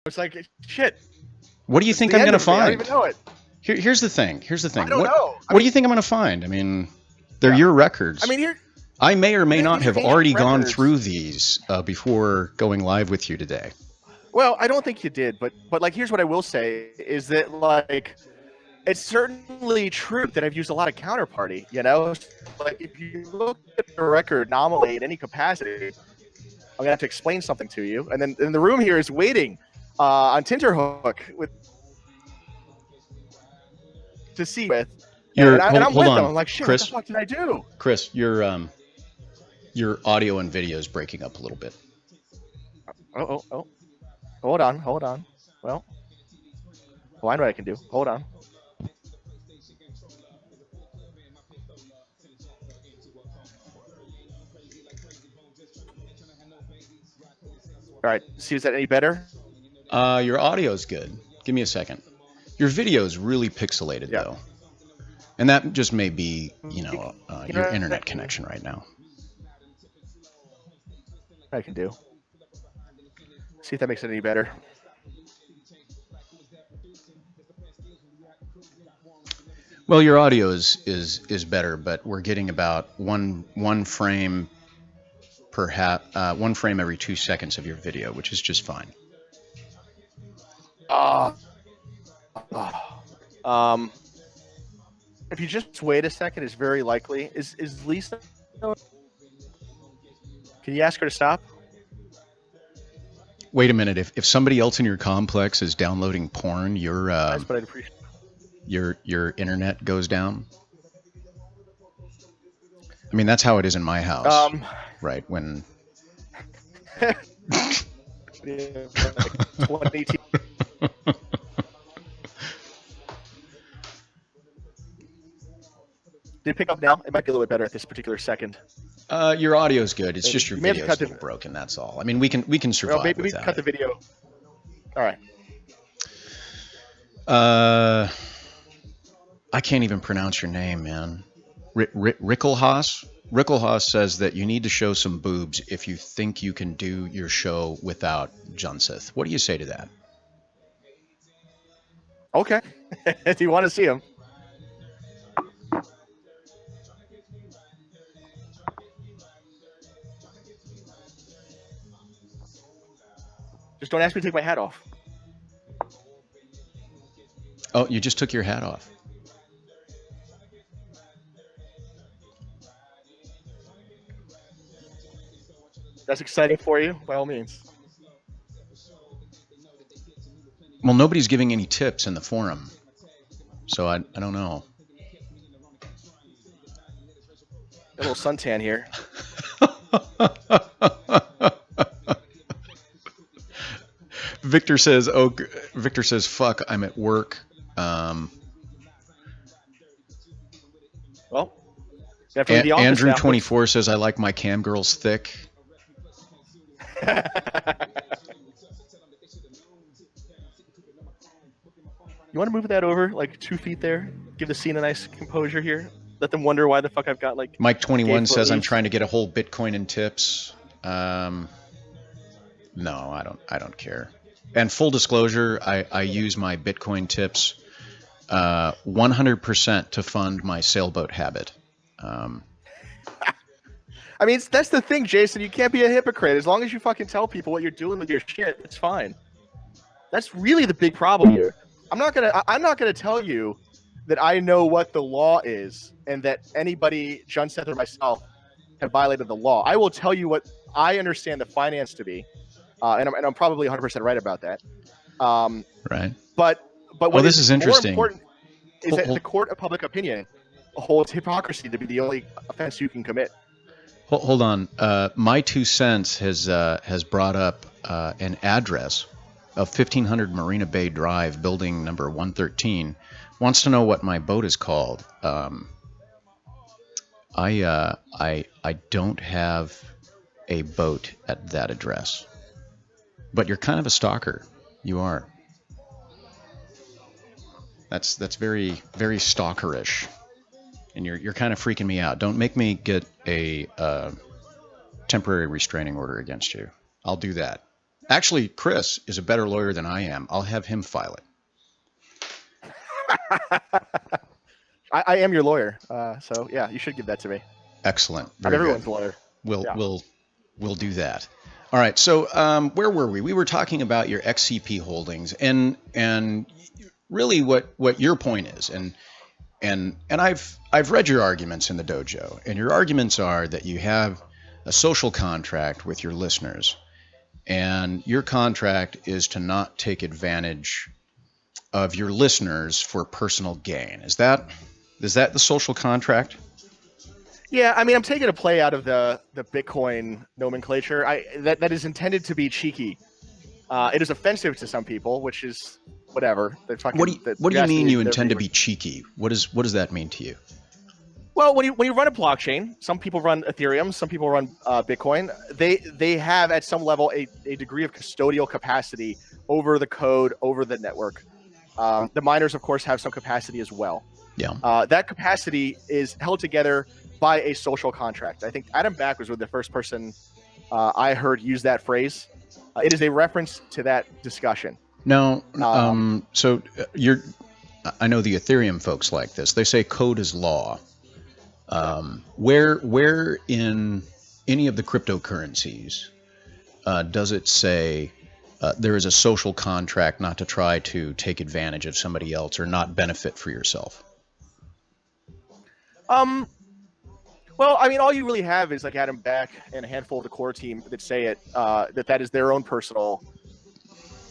It's like, shit. What do you think I'm going to find? I don't even know it. Here's the thing. I don't know. What do you think I'm going to find? I mean, they're your records. I mean, I may or may not have already gone records. through these before going live with you today. Well, I don't think you did, but like, here's what I will say is that, like, it's certainly true that I've used a lot of counterparty, you know? Like, if you look at the record nominally in any capacity, I'm going to have to explain something to you. And then the room here is waiting on Tinterhook to see with. And I'm with them. I'm like, shit, Chris, what the fuck did I do? Chris, your audio and video is breaking up a little bit. Oh. Hold on. Well, I know what I can do. Hold on. All right. See, is that any better? Your audio is good. Give me a second. Your video is really pixelated, though. And that just may be, your internet connection right now. I can do. See if that makes it any better. Well, your audio is better, but we're getting about one frame one frame every 2 seconds of your video, which is just fine. If you just wait a second, it's very likely. Is Lisa? Can you ask her to stop? Wait a minute. If somebody else in your complex is downloading porn, your internet goes down. I mean, that's how it is in my house, right? When 2018. Did it pick up now? It might be a little bit better at this particular second. Your audio is good. It's just your video is a little broken. That's all. I mean, we can survive. Maybe we can cut the video. All right. I can't even pronounce your name, man. Rickelhaas? Rickelhaas says that you need to show some boobs if you think you can do your show without Junseth. What do you say to that? Okay. Do you want to see him? Just don't ask me to take my hat off. Oh, you just took your hat off. That's exciting for you, by all means. Well, nobody's giving any tips in the forum, so I don't know. A little suntan here. Victor says, fuck, I'm at work. Well, Andrew 24 says, I like my cam girls thick. You want to move that over like 2 feet there? Give the scene a nice composure here. Let them wonder why the fuck I've got like. Mike 21 says I'm trying to get a whole Bitcoin in tips. No, I don't care. And full disclosure, I use my Bitcoin tips 100% to fund my sailboat habit. I mean, that's the thing, Jason. You can't be a hypocrite. As long as you fucking tell people what you're doing with your shit, it's fine. That's really the big problem here. I'm not gonna tell you that I know what the law is and that anybody, Junseth or myself, have violated the law. I will tell you what I understand the finance to be, and I'm probably 100% right about that. Right. But what this is interesting. More important is that the court of public opinion holds hypocrisy to be the only offense you can commit. Hold on. My 2 cents has brought up an address of 1500 Marina Bay Drive, building number 113. Wants to know what my boat is called. I don't have a boat at that address. But you're kind of a stalker. You are. That's very, very stalkerish. And you're kind of freaking me out. Don't make me get a temporary restraining order against you. I'll do that. Actually, Chris is a better lawyer than I am. I'll have him file it. I am your lawyer, so yeah, you should give that to me. Excellent. I'm everyone's lawyer. We'll do that. All right. So where were we? We were talking about your XCP holdings and really what your point is. And I've read your arguments in the dojo, and your arguments are that you have a social contract with your listeners, and your contract is to not take advantage of your listeners for personal gain. Is that the social contract? Yeah, I mean, I'm taking a play out of the Bitcoin nomenclature. That is intended to be cheeky. It is offensive to some people, which is whatever. What do you mean you intend to be cheeky? What does that mean to you? Well, when you run a blockchain, some people run Ethereum, some people run Bitcoin. They have at some level a degree of custodial capacity over the code, over the network. The miners, of course, have some capacity as well. Yeah. That capacity is held together by a social contract. I think Adam Back was the first person I heard use that phrase. It is a reference to that discussion. Now, so I know the Ethereum folks like this. They say code is law. Where in any of the cryptocurrencies does it say there is a social contract not to try to take advantage of somebody else or not benefit for yourself? Well, I mean, all you really have is like Adam Back and a handful of the core team that say it, that is their own personal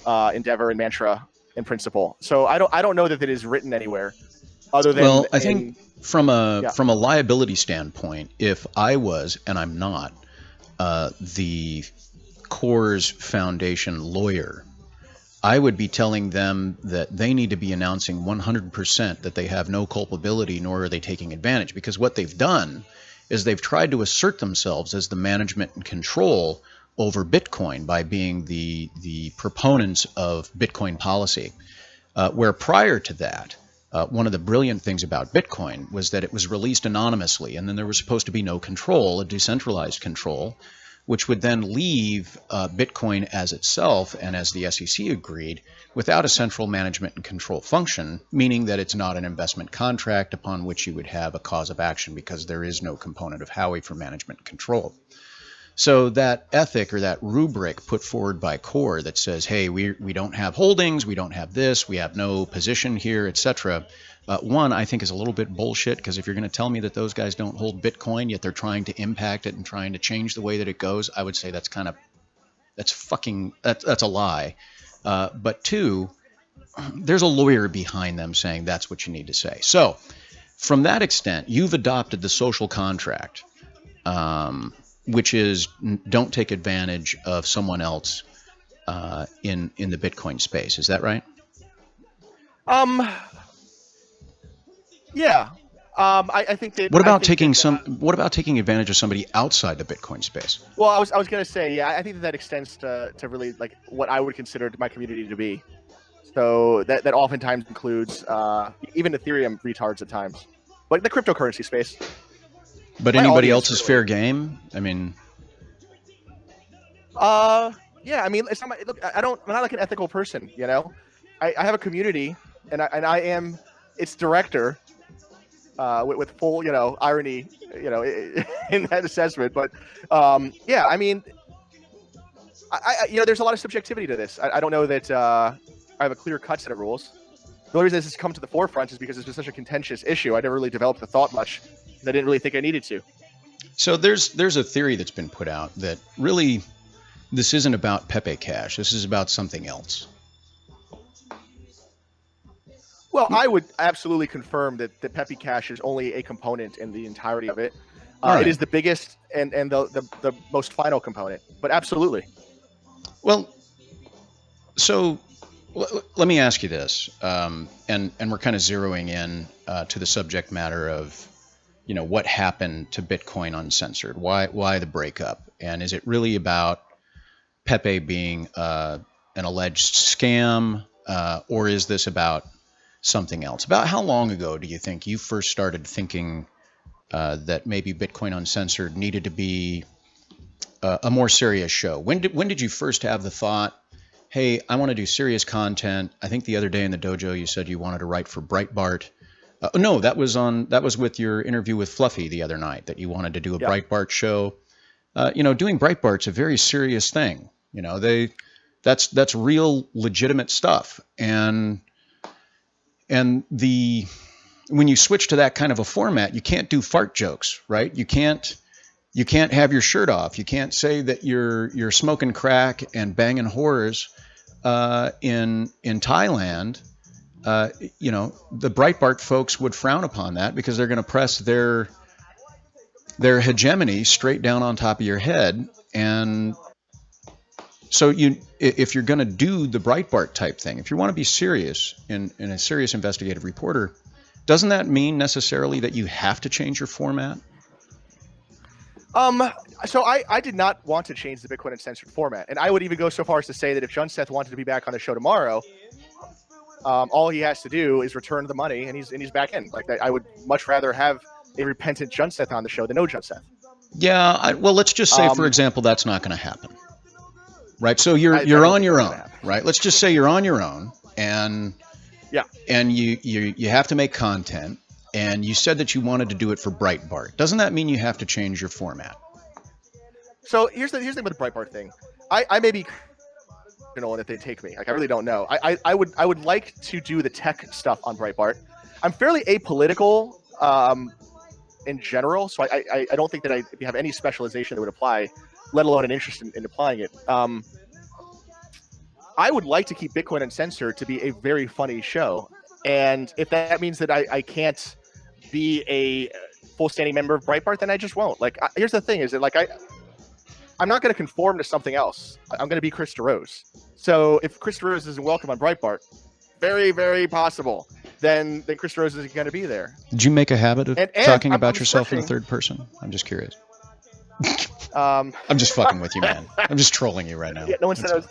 endeavor and mantra and principle. So I don't know that it is written anywhere other than. Well, I think from a liability standpoint, if I was, and I'm not, the Core's foundation lawyer, I would be telling them that they need to be announcing 100% that they have no culpability, nor are they taking advantage, because what they've done is they've tried to assert themselves as the management and control over Bitcoin by being the proponents of Bitcoin policy, where prior to that, one of the brilliant things about Bitcoin was that it was released anonymously, and then there was supposed to be no control, a decentralized control, which would then leave Bitcoin as itself, and as the SEC agreed, without a central management and control function, meaning that it's not an investment contract upon which you would have a cause of action because there is no component of Howey for management and control. So that ethic or that rubric put forward by Core that says, hey, we don't have holdings, we don't have this, we have no position here, etc. One, I think is a little bit bullshit, because if you're going to tell me that those guys don't hold Bitcoin, yet they're trying to impact it and trying to change the way that it goes, I would say that's a lie. But two, there's a lawyer behind them saying that's what you need to say. So from that extent, you've adopted the social contract, which is don't take advantage of someone else in the Bitcoin space. Is that right? Yeah. I think that. What about taking advantage of somebody outside the Bitcoin space? Well, I was going to say, yeah, I think that extends to really like what I would consider my community to be. So that oftentimes includes even Ethereum retards at times, like the cryptocurrency space. But anybody else's fair game? I mean. Yeah. I mean, it's not look. I'm not like an ethical person, you know. I have a community, and I am its director. With full, irony, in that assessment. But yeah, I mean, there's a lot of subjectivity to this. I don't know that I have a clear-cut set of rules. The only reason this has come to the forefront is because it's been such a contentious issue. I never really developed the thought much because I didn't really think I needed to. So there's a theory that's been put out that really this isn't about Pepe Cash. This is about something else. Well, I would absolutely confirm that Pepe Cash is only a component in the entirety of it. Right. It is the biggest and the most final component, but absolutely. Well, so let me ask you this, and we're kind of zeroing in to the subject matter of, what happened to Bitcoin Uncensored? Why the breakup? And is it really about Pepe being an alleged scam, or is this about something else? About how long ago do you think you first started thinking that maybe Bitcoin Uncensored needed to be a more serious show? When did you first have the thought, hey, I want to do serious content? I think the other day in the dojo you said you wanted to write for Breitbart. No, that was with your interview with Fluffy the other night, that you wanted to do a Breitbart show. Doing Breitbart's a very serious thing. That's real legitimate stuff. And when you switch to that kind of a format, you can't do fart jokes, right? You can't have your shirt off. You can't say that you're smoking crack and banging whores in Thailand. The Breitbart folks would frown upon that because they're going to press their hegemony straight down on top of your head. And so if you're going to do the Breitbart type thing, if you want to be serious in a serious investigative reporter, doesn't that mean necessarily that you have to change your format? So I did not want to change the Bitcoin Uncensored format, and I would even go so far as to say that if John Seth wanted to be back on the show tomorrow, all he has to do is return the money, and he's back in. Like, I would much rather have a repentant John Seth on the show than no John Seth. Yeah, well, let's just say, for example, that's not going to happen, right? So you're on your own, right? Let's just say you're on your own, and you have to make content, and you said that you wanted to do it for Breitbart. Doesn't that mean you have to change your format? So here's the thing with the Breitbart thing. I may be, if they take me. Like, I really don't know. I would like to do the tech stuff on Breitbart. I'm fairly apolitical in general, so I don't think that I have any specialization that would apply, let alone an interest in applying it. I would like to keep Bitcoin Uncensored to be a very funny show, and if that means that I can't be a full standing member of Breitbart, then I just won't. Like, here's the thing: is that, like, I'm not going to conform to something else. I'm going to be Chris DeRose. So if Chris DeRose isn't welcome on Breitbart, very, very possible, then Chris DeRose isn't going to be there. Did you make a habit of talking about yourself in the third person? I'm just curious. I'm just fucking with you, man. I'm just trolling you right now. Yeah, no one said I was.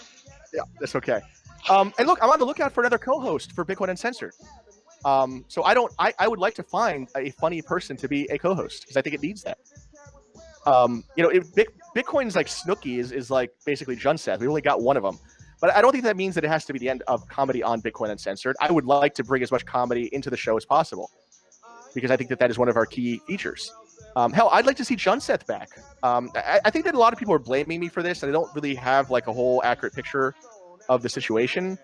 Yeah, that's okay. And look, I'm on the lookout for another co-host for Bitcoin Uncensored. So I would like to find a funny person to be a co-host, because I think it needs that. Bitcoin's like Snooki is like basically John Seth. We only got one of them, but I don't think that means that it has to be the end of comedy on Bitcoin Uncensored. I would like to bring as much comedy into the show as possible, because I think that is one of our key features. Hell, I'd like to see John Seth back. I think that a lot of people are blaming me for this, and I don't really have like a whole accurate picture of the situation.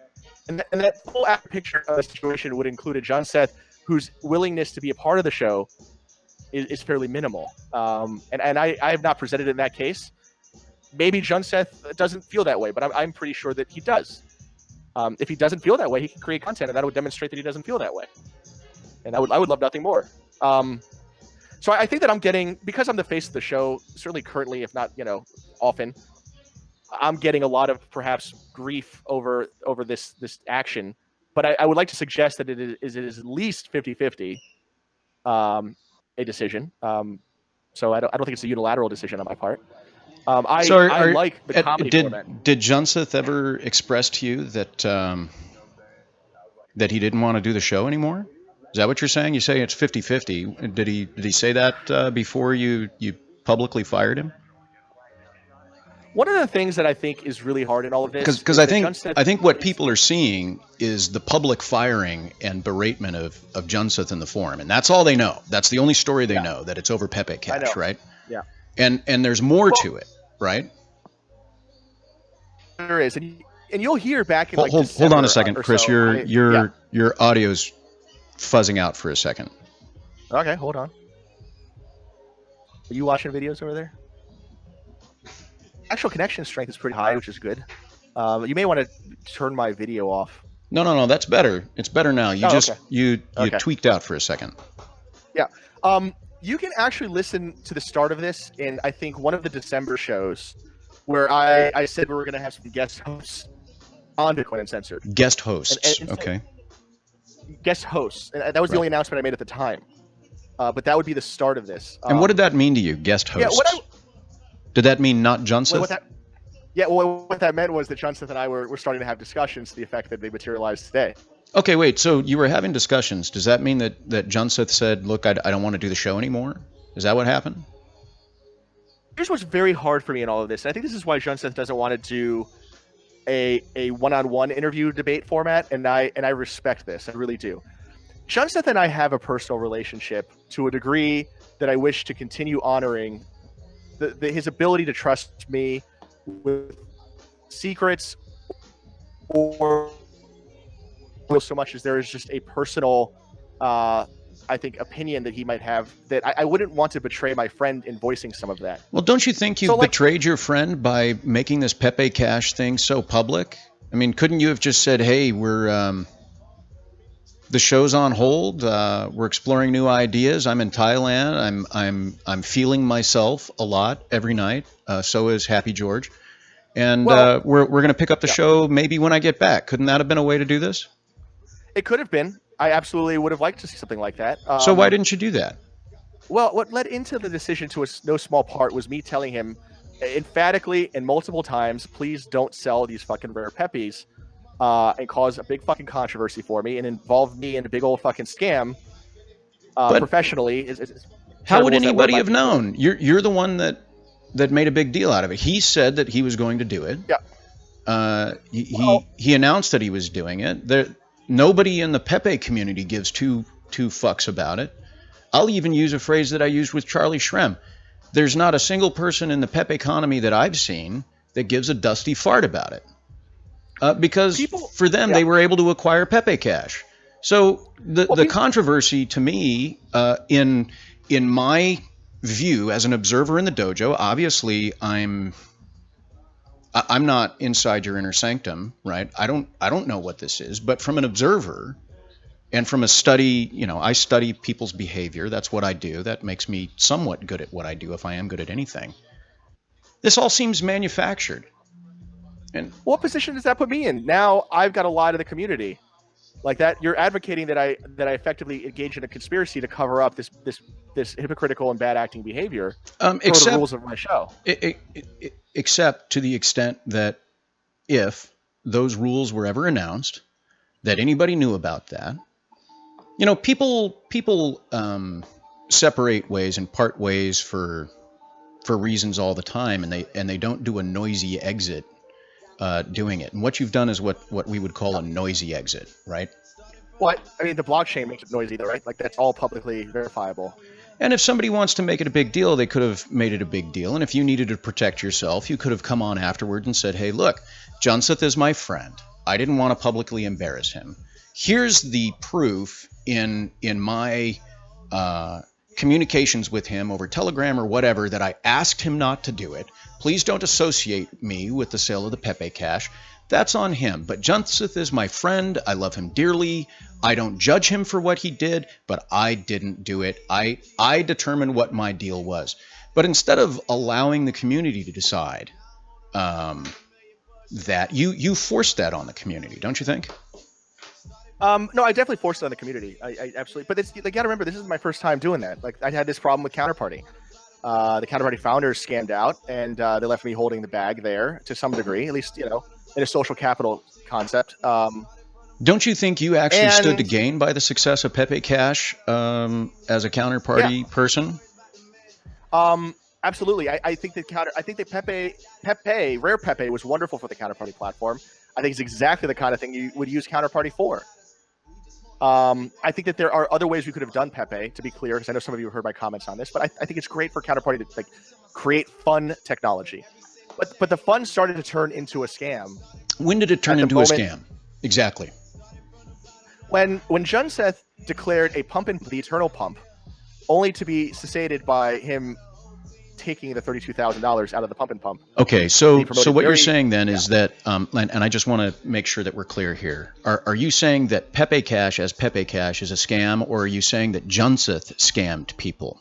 And that full accurate picture of the situation would include a John Seth whose willingness to be a part of the show is fairly minimal. And I have not presented it in that case. Maybe John Seth doesn't feel that way, but I'm pretty sure that he does. If he doesn't feel that way, he can create content, and that would demonstrate that he doesn't feel that way. And I would love nothing more. So I think that I'm getting, because I'm the face of the show, certainly currently, if not, often, I'm getting a lot of perhaps grief over this action. But I would like to suggest that it is at least 50-50 a decision. So I don't think it's a unilateral decision on my part. I like the comedy format. Did John Seth ever express to you that he didn't want to do the show anymore? Is that what you're saying? You say it's 50-50. Did he say that before you publicly fired him? One of the things that I think is really hard in all of this, because I think what people are seeing is the public firing and beratement of John Seth in the forum, and that's all they know. That's the only story they know, that it's over Pepe Cash, right? Yeah. And there's more to it, right? There is, and you'll hear back in hold on a second, Chris. Your audio's fuzzing out for a second. Okay, hold on. Are you watching videos over there? Actual connection strength is pretty high, which is good. You may want to turn my video off. No, that's better. It's better now. You tweaked out for a second. Yeah. You can actually listen to the start of this in, I think, one of the December shows, where I said we were going to have some guest hosts on Bitcoin Uncensored. Guest hosts. Okay. Guest hosts. And that was the only announcement I made at the time. But that would be the start of this. And what did that mean to you, guest hosts? Did that mean not John Seth? What that meant was that John Seth and I were starting to have discussions to the effect that they materialized today. Okay, wait. So you were having discussions. Does that mean that John Seth said, look, I don't want to do the show anymore? Is that what happened? here's what's very hard for me in all of this. And I think this is why John Seth doesn't want to do a one-on-one interview debate format, and I respect this. I really do. John Seth and I have a personal relationship to a degree that I wish to continue honoring his ability to trust me with secrets, or so much as there is just a personal I think opinion that he might have that I wouldn't want to betray my friend in voicing some of that. Well, don't you think you betrayed your friend by making this Pepe Cash thing so public? I mean, couldn't you have just said, "Hey, we're the show's on hold. We're exploring new ideas. I'm in Thailand. I'm feeling myself a lot every night. So is Happy George, and we're going to pick up the show maybe when I get back." Couldn't that have been a way to do this? It could have been. I absolutely would have liked to see something like that. So why didn't you do that? Well, what led into the decision to no small part was me telling him emphatically and multiple times, please don't sell these fucking rare Pepes and cause a big fucking controversy for me and involve me in a big old fucking scam professionally. How would anybody have known? You're the one that made a big deal out of it. He said that he was going to do it. Yeah. He announced that he was doing it. Nobody in the Pepe community gives two fucks about it. I'll even use a phrase that I used with Charlie Shrem. There's not a single person in the Pepe economy that I've seen that gives a dusty fart about it. Because for them, they were able to acquire Pepe Cash. So the controversy to me, in my view as an observer in the dojo, obviously I'm not inside your inner sanctum, right? I don't know what this is, but from an observer and from a study, I study people's behavior. That's what I do. That makes me somewhat good at what I do if I am good at anything. This all seems manufactured. And what position does that put me in? Now I've got to lie to the community. Like that, you're advocating that I effectively engage in a conspiracy to cover up this hypocritical and bad acting behavior for the rules of my show. Except to the extent that if those rules were ever announced, that anybody knew about that. People separate ways and part ways for reasons all the time, and they don't do a noisy exit doing it. And what you've done is what we would call a noisy exit, right? What? I mean, the blockchain makes it noisy, though, right? Like, that's all publicly verifiable. And if somebody wants to make it a big deal, they could have made it a big deal. And if you needed to protect yourself, you could have come on afterward and said, "Hey, look, Junseth is my friend. I didn't want to publicly embarrass him. Here's the proof in my communications with him over Telegram or whatever that I asked him not to do it. Please don't associate me with the sale of the Pepe Cash." That's on him. But Junseth is my friend. I love him dearly. I don't judge him for what he did, but I didn't do it. I determined what my deal was. But instead of allowing the community to decide that, you forced that on the community, don't you think? No, I definitely forced it on the community. I absolutely. But you got to remember, this is my first time doing that. Like, I had this problem with Counterparty. The Counterparty founders scammed out, and they left me holding the bag there to some degree, at least, in a social capital concept. Don't you think you actually stood to gain by the success of Pepe Cash as a counterparty person? Absolutely. I think that Pepe, Rare Pepe, was wonderful for the counterparty platform. I think it's exactly the kind of thing you would use counterparty for. I think that there are other ways we could have done Pepe, to be clear, because I know some of you have heard my comments on this, but I think it's great for counterparty to create fun technology. But the fun started to turn into a scam. When did it turn into a scam? Exactly. When Junseth declared a pump the eternal pump, only to be cessated by him taking the $32,000 out of the pump and pump. Okay, so what you're saying then is that, and I just want to make sure that we're clear here. Are you saying that Pepe Cash as Pepe Cash is a scam, or are you saying that Junseth scammed people?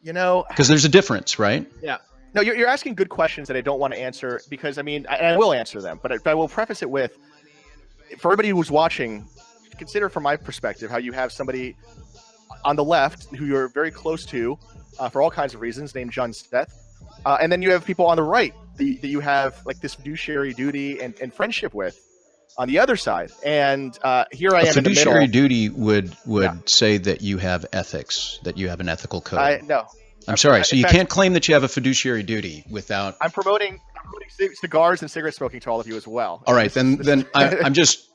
Because there's a difference, right? Yeah. No, you're asking good questions that I don't want to answer because, I mean, I will answer them, but I will preface it with, for everybody who's watching, consider from my perspective how you have somebody on the left who you're very close to for all kinds of reasons, named Junseth, and then you have people on the right that you have like this fiduciary duty and friendship with on the other side. And here I am in the middle. Fiduciary duty would say that you have ethics, that you have an ethical code. No. I'm sorry. So In you fact, can't claim that you have a fiduciary duty without. I'm promoting cigars and cigarette smoking to all of you as well. All right, then I'm just,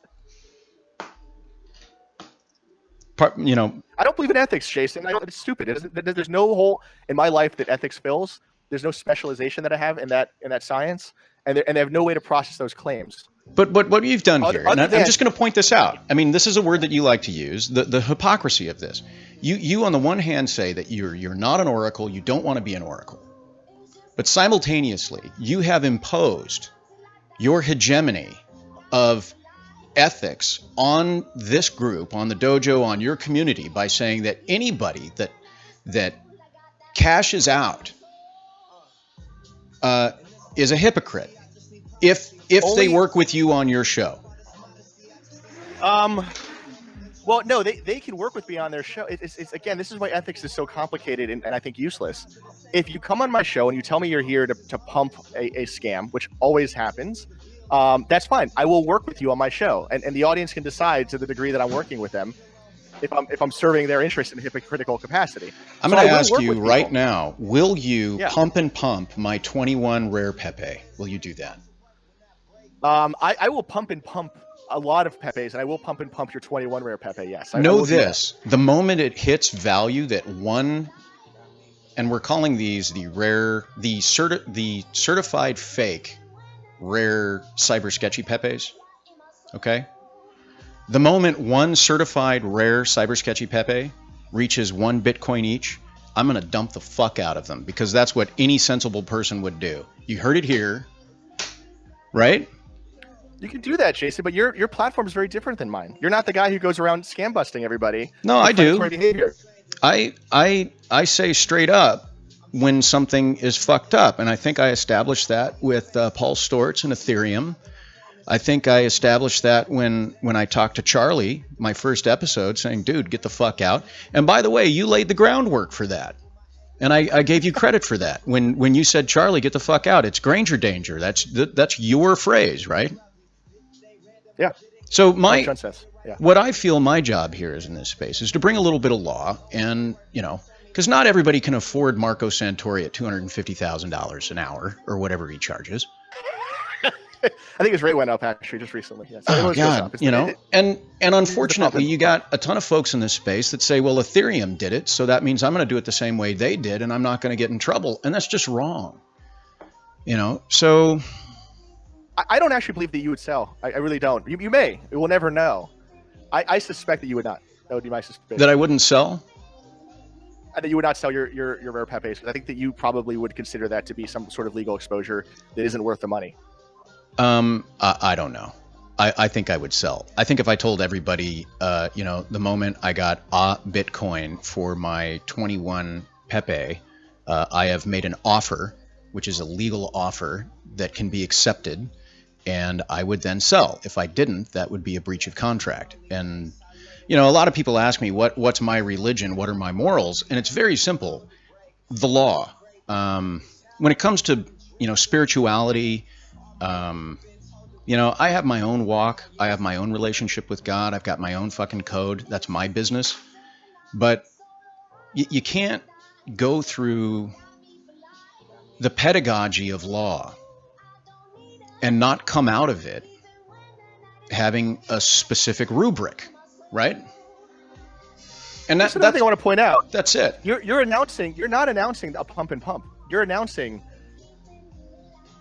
you know. I don't believe in ethics, Jason. It's stupid. There's no hole in my life that ethics fills. There's no specialization that I have in that science, and they have no way to process those claims. But what you've done here, and I'm just going to point this out. I mean, this is a word that you like to use, the hypocrisy of this. You on the one hand say that you're not an oracle, you don't want to be an oracle. But simultaneously, you have imposed your hegemony of ethics on this group, on the dojo, on your community by saying that anybody that cashes out is a hypocrite if they work with you on your show. Well, no, they can work with me on their show. It's again, this is why ethics is so complicated and I think useless. If you come on my show and you tell me you're here to pump a scam, which always happens, that's fine. I will work with you on my show, and the audience can decide to the degree that I'm working with them if I'm serving their interest in a hypocritical capacity. I'm going to ask you right now, will you pump and pump my 21 rare Pepe? Will you do that? I will pump and pump a lot of Pepes, and I will pump and pump your 21 rare Pepe, yes. Know this, the moment it hits value that one, and we're calling these the certified fake rare cyber sketchy Pepes, okay? The moment one certified rare cyber sketchy Pepe reaches 1 Bitcoin each, I'm going to dump the fuck out of them, because that's what any sensible person would do. You heard it here, right? You can do that, Jason, but your platform is very different than mine. You're not the guy who goes around scam busting everybody. No, I do. Behavior. I say straight up when something is fucked up, and I think I established that with Paul Stortz and Ethereum. I think I established that when I talked to Charlie, my first episode, saying, dude, get the fuck out. And by the way, you laid the groundwork for that. And I gave you credit for that. When you said, Charlie, get the fuck out, it's Granger danger. That's your phrase, right? Yeah. So what I feel my job here is in this space is to bring a little bit of law, and, you know, because not everybody can afford Marco Santori at $250,000 an hour or whatever he charges. I think his rate went up actually just recently. Yeah, so oh God, you know, and unfortunately, you got a ton of folks in this space that say, well, Ethereum did it, so that means I'm going to do it the same way they did, and I'm not going to get in trouble, and that's just wrong. You know, so I don't actually believe that you would sell. I really don't. You may. We will never know. I suspect that you would not. That would be my suspicion. That I wouldn't sell? That you would not sell your rare Pepes. I think that you probably would consider that to be some sort of legal exposure that isn't worth the money. I don't know. I think I would sell. I think if I told everybody, you know, the moment I got a Bitcoin for my 21 Pepe, I have made an offer, which is a legal offer that can be accepted, and I would then sell. If I didn't, that would be a breach of contract. And, you know, a lot of people ask me, what's my religion? What are my morals? And it's very simple. The law. When it comes to, you know, spirituality, you know, I have my own walk. I have my own relationship with God. I've got my own fucking code. That's my business. But you can't go through the pedagogy of law and not come out of it having a specific rubric, right? And that's another thing I want to point out. That's it. You're not announcing a pump and pump. You're announcing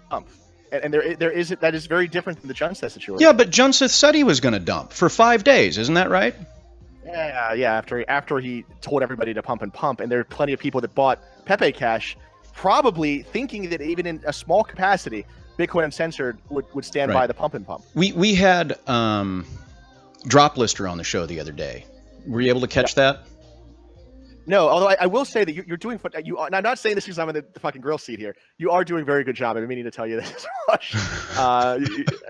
pump. And that is very different than the Junseth situation. Yeah, but Junseth said he was going to dump for 5 days. Isn't that right? Yeah. After he told everybody to pump and pump, and there are plenty of people that bought Pepe Cash, probably thinking that even in a small capacity, Bitcoin Uncensored would stand by the pump and pump. We had Drop Lister on the show the other day. Were you able to catch that? No, although I will say that you're doing. And I'm not saying this because I'm in the fucking grill seat here. You are doing a very good job. I've been meaning to tell you this.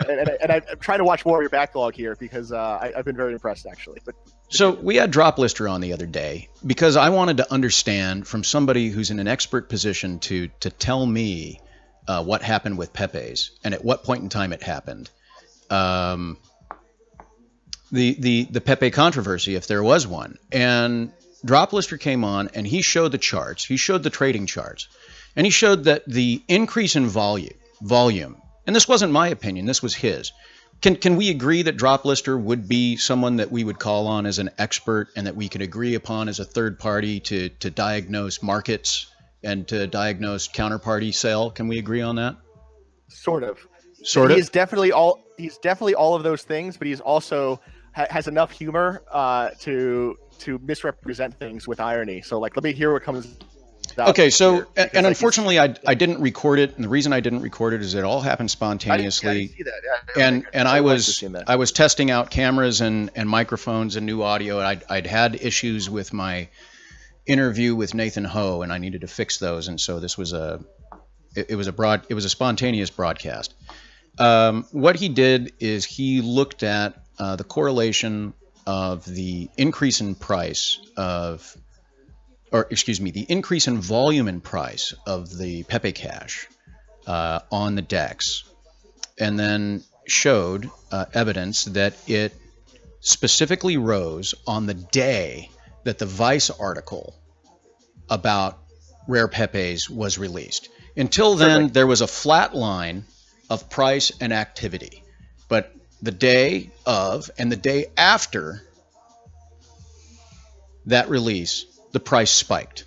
and I'm trying to watch more of your backlog here because I've been very impressed actually. But so we had Drop Lister on the other day because I wanted to understand from somebody who's in an expert position to tell me what happened with Pepe's and at what point in time it happened. The Pepe controversy, if there was one, and Droplister came on and he showed the charts. He showed the trading charts. And he showed that the increase in volume, and this wasn't my opinion, this was his. Can we agree that Droplister would be someone that we would call on as an expert and that we could agree upon as a third party to diagnose markets and to diagnose counterparty sale? Can we agree on that? Sort of. Sort of. He's definitely all of those things, but he's also has enough humor to misrepresent things with irony. So like, let me hear what comes out. Okay, so here, because, and like, unfortunately, I didn't record it, and the reason I didn't record it is it all happened spontaneously. I didn't see that. Yeah, And I was testing out cameras and microphones and new audio, and I'd had issues with my interview with Nathan Ho, and I needed to fix those, and so this was a spontaneous broadcast. What he did is he looked at the correlation of the increase in price of, or excuse me, the increase in volume and price of the Pepe Cash on the DEX, and then showed evidence that it specifically rose on the day that the Vice article about rare Pepes was released. Until then, there was a flat line of price and activity. But the day of and the day after that release, the price spiked.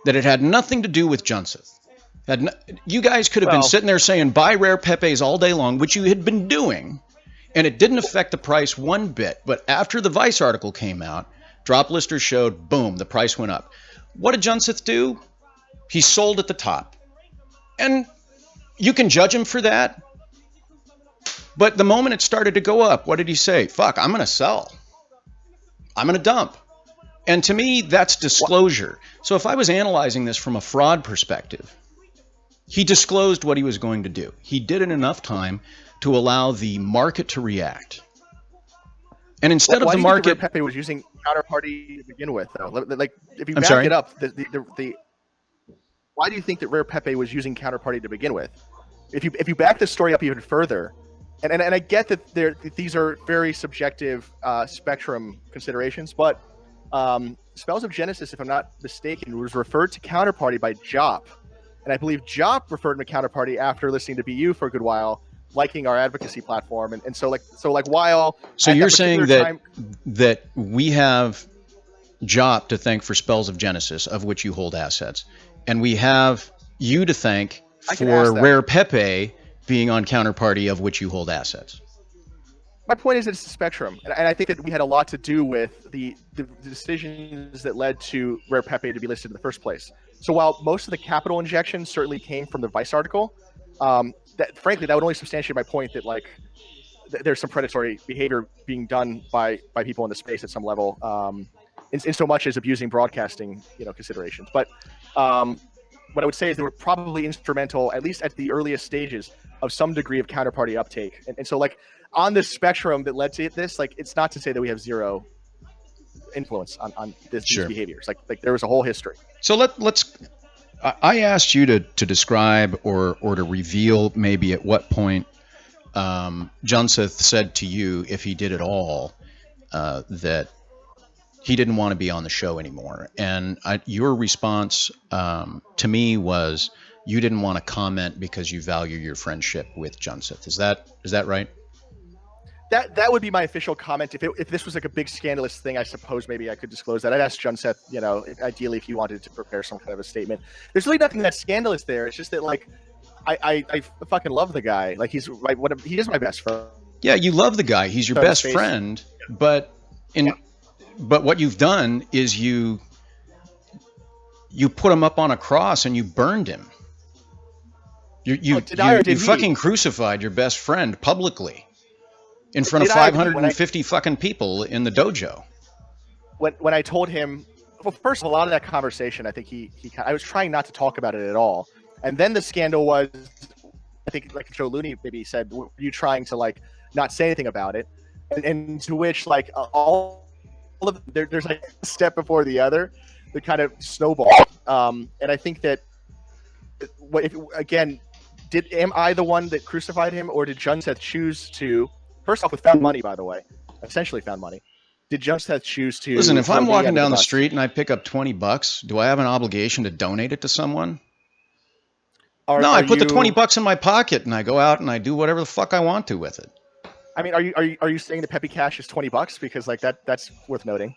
That it had nothing to do with Junseth. You guys could have been sitting there saying, buy rare Pepes all day long, which you had been doing, and it didn't affect the price one bit. But after the Vice article came out, Droplister showed, boom, the price went up. What did Junseth do? He sold at the top. And you can judge him for that. But the moment it started to go up, what did he say? Fuck, I'm going to sell. I'm going to dump. And to me, that's disclosure. So if I was analyzing this from a fraud perspective, he disclosed what he was going to do. He did it enough time to allow the market to react. And instead of the market, why do you think Pepe was using counterparty to begin with, though? Like, if you back it up, why do you think that Rare Pepe was using counterparty to begin with? If you back this story up even further, and I get that these are very subjective spectrum considerations, but Spells of Genesis, if I'm not mistaken, was referred to counterparty by Jop, and I believe Jop referred to counterparty after listening to BU for a good while, liking our advocacy platform, and so while. So you're saying that we have Jop to thank for Spells of Genesis, of which you hold assets, and we have you to thank for Rare Pepe being on counterparty, of which you hold assets. My point is that it's a spectrum, and I think that we had a lot to do with the decisions that led to Rare Pepe to be listed in the first place. So while most of the capital injections certainly came from the Vice article, frankly, that would only substantiate my point that there's some predatory behavior being done by people in the space at some level, in so much as abusing broadcasting considerations. But what I would say is they were probably instrumental, at least at the earliest stages, of some degree of counterparty uptake. And so on this spectrum that led to this, it's not to say that we have zero influence on these behaviors. Like there was a whole history. So let's. I asked you to describe or to reveal maybe at what point Junseth said to you, if he did at all, that he didn't want to be on the show anymore. And your response to me was you didn't want to comment because you value your friendship with Junseth. Is that right? That would be my official comment. If this was a big scandalous thing, I suppose maybe I could disclose that. I'd ask Junseth, ideally, if he wanted to prepare some kind of a statement. There's really nothing that's scandalous there. It's just that I fucking love the guy. He is my best friend. Yeah, you love the guy. He's your best friend. But but what you've done is you put him up on a cross and you burned him. You fucking crucified your best friend publicly. In front of 550 fucking people in the dojo. When I told him, well, first of all, a lot of that conversation, I think I was trying not to talk about it at all. And then the scandal was, I think Joe Looney maybe said, were you trying to not say anything about it? And to which all of there's a step before the other that kind of snowballed. And I think that am I the one that crucified him, or did Junseth choose to? First off, with found money, by the way, essentially found money. did John Seth choose to Listen, if throw I'm me walking under down the bus? street and I pick up $20, do I have an obligation to donate it to someone? No, I put the $20 in my pocket and I go out and I do whatever the fuck I want to with it. I mean, are you saying that Pepe Cash is $20? Because like that's worth noting.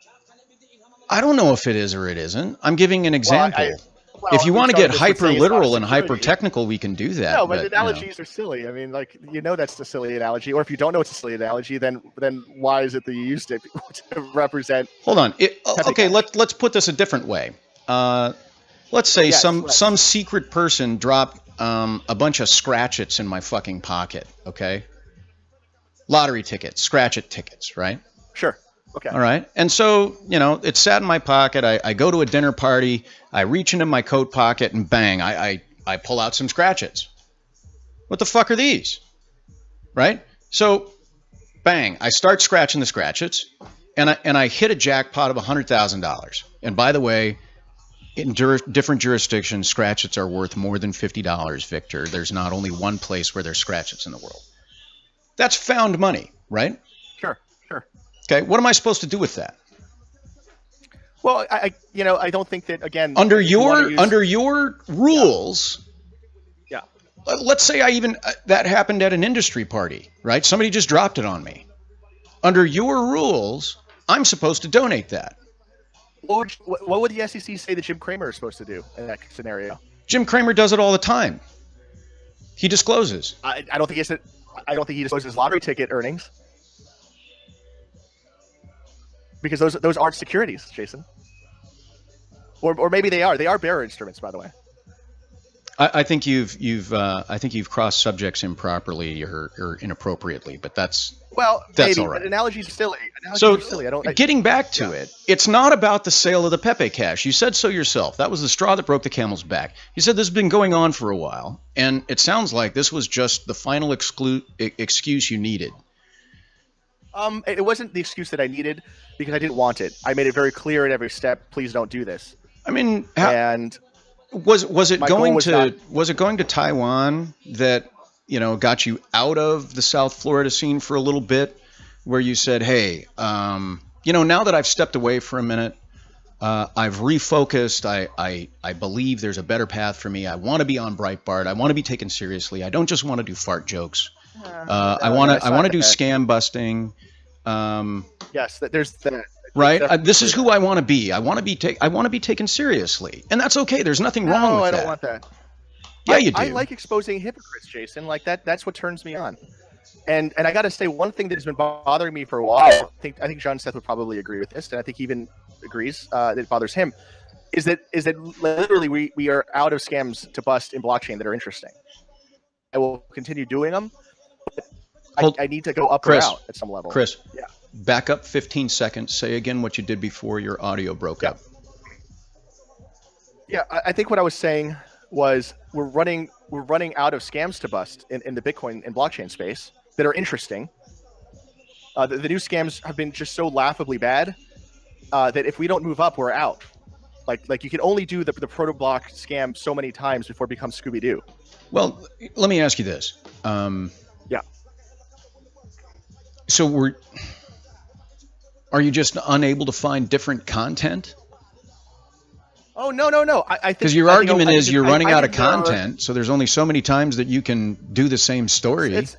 I don't know if it is or it isn't. I'm giving an example. Well, if you want to get this would hyper say it's not literal a and security. hyper technical, we can do that. No, but analogies are silly. I mean, like, that's a silly analogy. Or if you don't know it's a silly analogy, then why is it that you used it to represent? Hold on. Okay, let's put this a different way. Let's say some secret person dropped a bunch of scratchets in my fucking pocket. Okay. Lottery tickets, scratchet tickets, right? Sure. Okay. All right. And so, it sat in my pocket. I go to a dinner party. I reach into my coat pocket and bang, I pull out some scratchets. What the fuck are these? Right? So, bang, I start scratching the scratchets and I hit a jackpot of $100,000. And by the way, in different jurisdictions, scratchets are worth more than $50, Victor. There's not only one place where there's scratchets in the world. That's found money, right? Sure. Okay, what am I supposed to do with that? Well, I don't think that, again, under your rules. Yeah. Let's say that happened at an industry party, right? Somebody just dropped it on me. Under your rules, I'm supposed to donate that. What would the SEC say that Jim Cramer is supposed to do in that scenario? Jim Cramer does it all the time. He discloses. I don't think he discloses lottery ticket earnings. Because those aren't securities, Jason. Or maybe they are. They are bearer instruments, by the way. I think you've crossed subjects improperly or inappropriately, but that's maybe, all right. But analogies are silly. Getting back to it, it's not about the sale of the Pepe Cash. You said so yourself. That was the straw that broke the camel's back. You said this has been going on for a while, and it sounds like this was just the final excuse you needed. It wasn't the excuse that I needed because I didn't want it. I made it very clear at every step. Please don't do this. I mean, and was it going to Taiwan that got you out of the South Florida scene for a little bit, where you said, hey, now that I've stepped away for a minute, I've refocused. I believe there's a better path for me. I want to be on Breitbart. I want to be taken seriously. I don't just want to do fart jokes. I want to do scam busting. Yes, there's that. Right. This is who I want to be. I want to be taken seriously, and that's okay. There's nothing wrong with that. I don't want that. Yeah, you do. I like exposing hypocrites, Jason. Like that's what turns me on. And I got to say, one thing that has been bothering me for a while, I think John Seth would probably agree with this, and I think he even agrees that it bothers him, is that literally we are out of scams to bust in blockchain that are interesting. I will continue doing them. But I need to go up or out at some level. Chris, back up 15 seconds. Say again what you did before your audio broke up. Yeah, I think what I was saying was we're running out of scams to bust in the Bitcoin and blockchain space that are interesting. The new scams have been just so laughably bad that if we don't move up, we're out. Like you can only do the proto-block scam so many times before it becomes Scooby-Doo. Well, let me ask you this. So are you just unable to find different content? Oh, no. I think because your argument is you're running out of content, so there's only so many times that you can do the same story. Does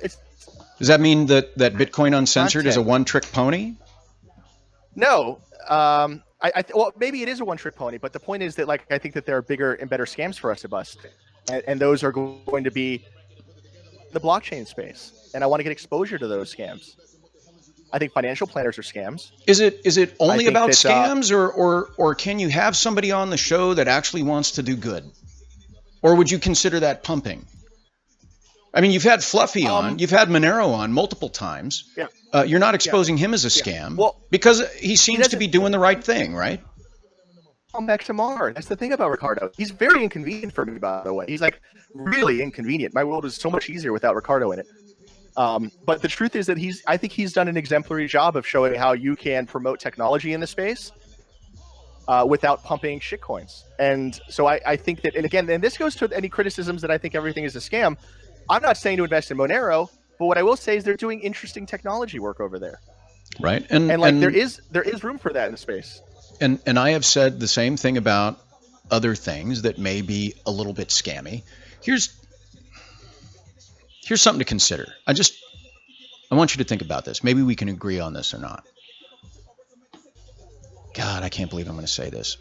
that mean that Bitcoin Uncensored is a one-trick pony? No. Well, maybe it is a one-trick pony, but the point is that I think that there are bigger and better scams for us to bust, and those are going to be the blockchain space, and I want to get exposure to those scams. I think financial planners are scams. Is it only about scams, or can you have somebody on the show that actually wants to do good? Or would you consider that pumping? I mean, you've had Fluffy on, you've had Monero on multiple times. Yeah. You're not exposing him as a scam because he seems to be doing the right thing, right? Come back tomorrow. That's the thing about Ricardo. He's very inconvenient for me, by the way. He's really inconvenient. My world is so much easier without Ricardo in it. But the truth is that I think he's done an exemplary job of showing how you can promote technology in the space without pumping shitcoins. And so I think that, and again, and this goes to any criticisms that I think everything is a scam. I'm not saying to invest in Monero, but what I will say is they're doing interesting technology work over there. right? And like there is room for that in the space. And I have said the same thing about other things that may be a little bit scammy. Here's something to consider. I want you to think about this. Maybe we can agree on this or not. God, I can't believe I'm going to say this.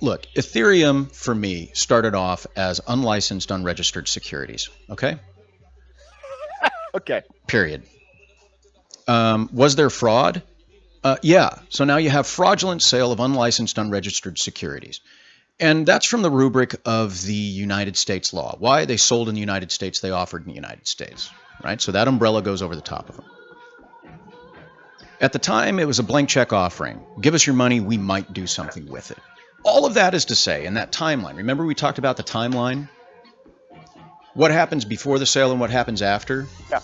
Look, Ethereum for me started off as unlicensed, unregistered securities. Okay? Okay. Period. Was there fraud? Yeah. So now you have fraudulent sale of unlicensed, unregistered securities. And that's from the rubric of the United States law. Why? They sold in the United States, they offered in the United States. Right? So that umbrella goes over the top of them. At the time, it was a blank check offering. Give us your money, we might do something with it. All of that is to say, in that timeline, remember we talked about the timeline? What happens before the sale and what happens after? Yeah.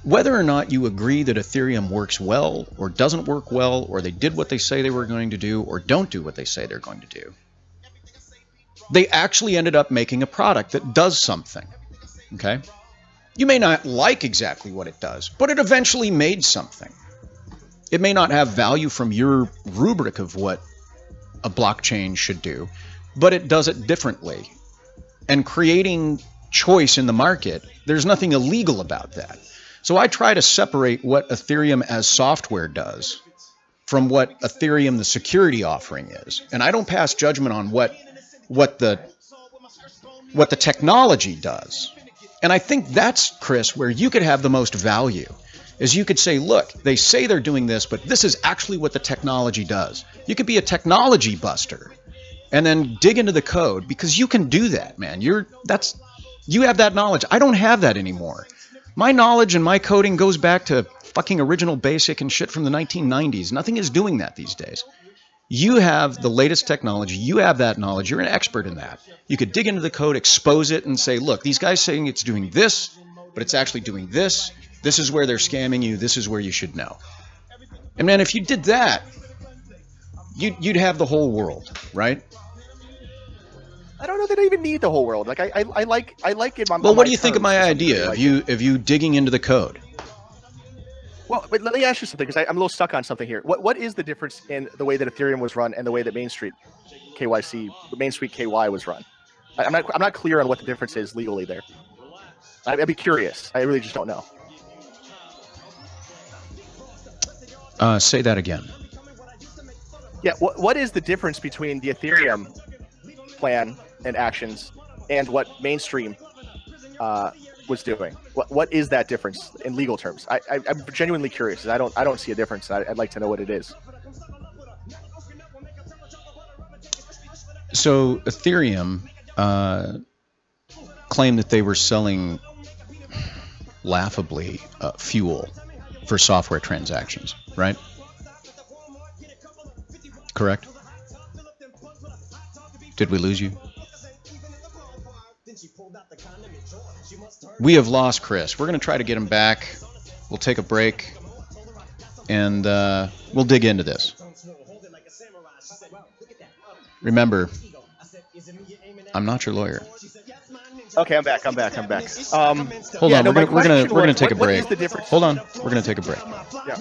Whether or not you agree that Ethereum works well or doesn't work well, or they did what they say they were going to do or don't do what they say they're going to do, they actually ended up making a product that does something. Okay? You may not like exactly what it does, but it eventually made something. It may not have value from your rubric of what a blockchain should do, but it does it differently. And creating choice in the market, there's nothing illegal about that. So I try to separate what Ethereum as software does from what Ethereum the security offering is. And I don't pass judgment on what the technology does. And I think that's, Chris, where you could have the most value, is you could say, look, they say they're doing this, but this is actually what the technology does. You could be a technology buster and then dig into the code, because you can do that, man. You have that knowledge. I don't have that anymore. My knowledge and my coding goes back to fucking original basic and shit from the 1990s. Nothing is doing that these days. You have the latest technology. You have that knowledge. You're an expert in that. You could dig into the code, expose it, and say, look, these guys saying it's doing this, but it's actually doing this. This is where they're scamming you. This is where you should know. And man, if you did that, you'd have the whole world, right? I don't know that I even need the whole world. Like I like it. Well, what do you think of my idea of you digging into the code? Well, but let me ask you something, because I'm a little stuck on something here. What is the difference in the way that Ethereum was run and the way that Main Street KY was run? I'm not clear on what the difference is legally there. I'd be curious. I really just don't know. Say that again. Yeah. What is the difference between the Ethereum plan and actions and what Mainstream was doing? What is that difference in legal terms? I'm genuinely curious. I don't see a difference. I'd like to know what it is. So Ethereum claimed that they were selling laughably fuel for software transactions, right? Correct? Did we lose you? We have lost Chris. We're going to try to get him back. We'll take a break, and we'll dig into this. Remember, I'm not your lawyer. Okay, I'm back. Hold on, we're gonna take a break. Hold on, we're gonna take a break. Yeah.